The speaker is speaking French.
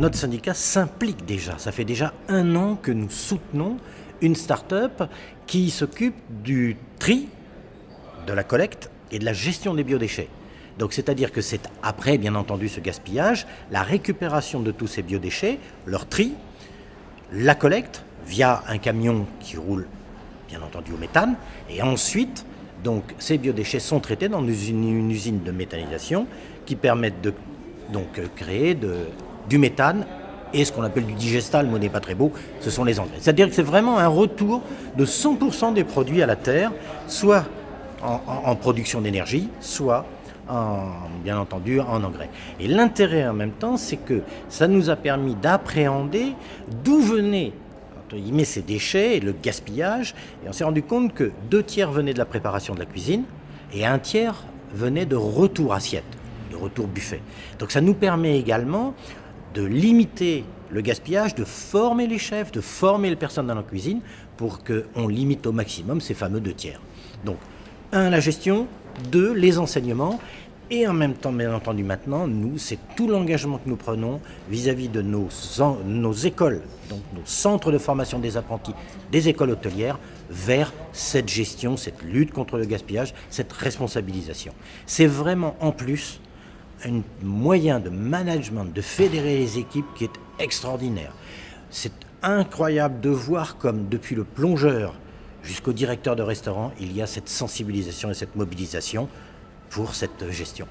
notre syndicat s'implique déjà. Ça fait déjà 1 an que nous soutenons une start-up qui s'occupe du tri, de la collecte et de la gestion des biodéchets. Donc c'est-à-dire que c'est après, bien entendu, ce gaspillage, la récupération de tous ces biodéchets, leur tri, la collecte via un camion qui roule, bien entendu, au méthane, et ensuite, donc, ces biodéchets sont traités dans une usine de méthanisation qui permettent de créer du méthane et ce qu'on appelle du digestat, le mot n'est pas très beau, ce sont les engrais. C'est-à-dire que c'est vraiment un retour de 100% des produits à la terre, soit en production d'énergie, soit bien entendu en engrais. Et l'intérêt en même temps, c'est que ça nous a permis d'appréhender d'où venaient entre guillemets ces déchets et le gaspillage. Et on s'est rendu compte que 2/3 venaient de la préparation de la cuisine et 1/3 venaient de retour assiette, de retour buffet. Donc ça nous permet également de limiter le gaspillage, de former les chefs, de former les personnes dans la cuisine pour qu'on limite au maximum ces fameux 2/3. Donc, 1, la gestion, 2, les enseignements, et en même temps, bien entendu, maintenant, nous, c'est tout l'engagement que nous prenons vis-à-vis de nos écoles, donc nos centres de formation des apprentis, des écoles hôtelières, vers cette gestion, cette lutte contre le gaspillage, cette responsabilisation. C'est vraiment, en plus, un moyen de management, de fédérer les équipes qui est extraordinaire. C'est incroyable de voir comme depuis le plongeur jusqu'au directeur de restaurant, il y a cette sensibilisation et cette mobilisation pour cette gestion.